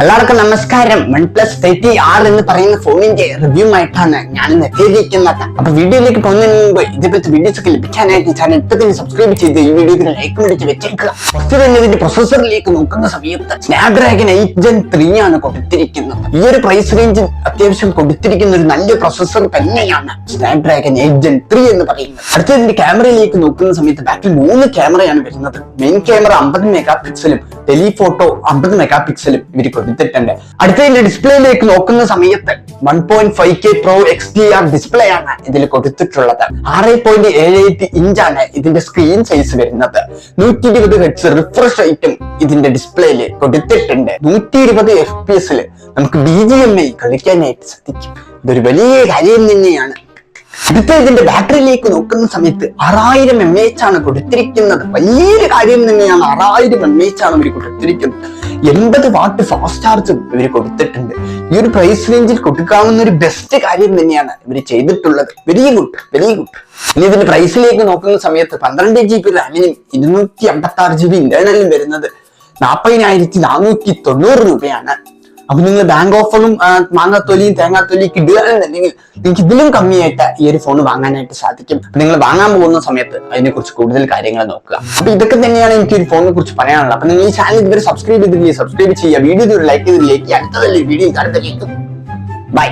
എല്ലാവർക്കും നമസ്കാരം. OnePlus 30R എന്ന് പറയുന്ന ഫോണിന്റെ റിവ്യൂ ആയിട്ടാണ് ഞാൻ എത്തിയിരിക്കുന്നത്. അപ്പൊ വീഡിയോയിലേക്ക് പോകുന്നതിന് മുമ്പ് ഇതേപോലത്തെ വീഡിയോസ് ഒക്കെ ലഭിക്കാനായിട്ട് ചാനൽ ഇപ്പൊ തന്നെ സബ്സ്ക്രൈബ് ചെയ്ത് ഈ വീഡിയോക്ക് ലൈക്ക് മേടിച്ച് വെച്ചേക്കുക. ഫസ്റ്റ് തന്നെ ഇതിന്റെ പ്രൊസസറിലേക്ക് നോക്കുന്ന സമയത്ത് സ്നാപ്ഡ്രാഗൺ 8 Gen 3 ആണ് കൊടുത്തിരിക്കുന്നത്. ഈ ഒരു പ്രൈസ് റേഞ്ചിൽ അത്യാവശ്യം കൊടുത്തിരിക്കുന്ന ഒരു നല്ല പ്രൊസസർ തന്നെയാണ് സ്നാപ്ഡ്രാഗൺ 8 Gen 3 എന്ന് പറയുന്നത്. അടുത്തതിന്റെ ക്യാമറയിലേക്ക് നോക്കുന്ന സമയത്ത് ബാക്കിൽ 3 ക്യാമറയാണ് വരുന്നത്. മെയിൻ ക്യാമറ 50 മെഗാ പിക്സലും ടെലിഫോട്ടോ 50 മെഗാ പിക്സലും ഇവർ കൊടുത്തിട്ടുണ്ട്. അടുത്തതിന്റെ ഡിസ്പ്ലേയിലേക്ക് നോക്കുന്ന സമയത്ത് 1.5K Pro XDR ഡിസ്പ്ലേ ആണ് ഇതിൽ കൊടുത്തിട്ടുള്ളത്. 6.78 ഇഞ്ചാണ് ഇതിന്റെ സ്ക്രീൻ സൈസ് വരുന്നത്. 120 Hz റിഫ്രഷ് റേറ്റും ഇതിന്റെ ഡിസ്പ്ലേയിൽ കൊടുത്തിട്ടുണ്ട്. 120 FPS നമുക്ക് BGMI കളിക്കാനായിട്ട് സാധിക്കും. ഇതൊരു വലിയ കാര്യം തന്നെയാണ്. അടുത്ത ഇതിന്റെ ബാറ്ററിയിലേക്ക് നോക്കുന്ന സമയത്ത് 6000 mAh ആണ് കൊടുത്തിരിക്കുന്നത്. വലിയൊരു കാര്യം തന്നെയാണ്. 6000 mAh ആണ് ഇവർ കൊടുത്തിരിക്കുന്നത്. 80 വാട്ട് ഫാസ്റ്റ് ചാർജും ഇവർ കൊടുത്തിട്ടുണ്ട്. ഈ ഒരു പ്രൈസ് റേഞ്ചിൽ കൊടുക്കാവുന്ന ഒരു ബെസ്റ്റ് കാര്യം തന്നെയാണ് ഇവർ ചെയ്തിട്ടുള്ളത്. Very good, very good. ഇനി ഇതിന്റെ പ്രൈസിലേക്ക് നോക്കുന്ന സമയത്ത് 12 GB റാമിനും 256 GB ഇന്റേണലും വരുന്നത് 40,490 രൂപയാണ്. അപ്പൊ നിങ്ങൾ ബാങ്ക് ഓഫറും മാങ്ങാത്തൊലിയും തേങ്ങാത്തൊലിയും ഇടുകയാണെന്നുണ്ടെങ്കിൽ നിങ്ങൾക്ക് ഇതിലും കമ്മിയായിട്ട് ഈ ഒരു ഫോൺ വാങ്ങാനായിട്ട് സാധിക്കും. നിങ്ങൾ വാങ്ങാൻ പോകുന്ന സമയത്ത് അതിനെ കുറിച്ച് കൂടുതൽ കാര്യങ്ങൾ നോക്കുക. അപ്പൊ ഇതൊക്കെ തന്നെയാണ് എനിക്ക് ഒരു ഫോണിനെ കുറിച്ച് പറയാനുള്ളത്. അപ്പൊ നിങ്ങൾ ഈ ചാനൽ ഇതുവരെ സബ്സ്ക്രൈബ് ചെയ്തിട്ടില്ലേ, സബ്സ്ക്രൈബ് ചെയ്യുക, വീഡിയോ ലൈക്ക് ചെയ്തിട്ടില്ലേ, അടുത്ത വീഡിയോ ബൈ.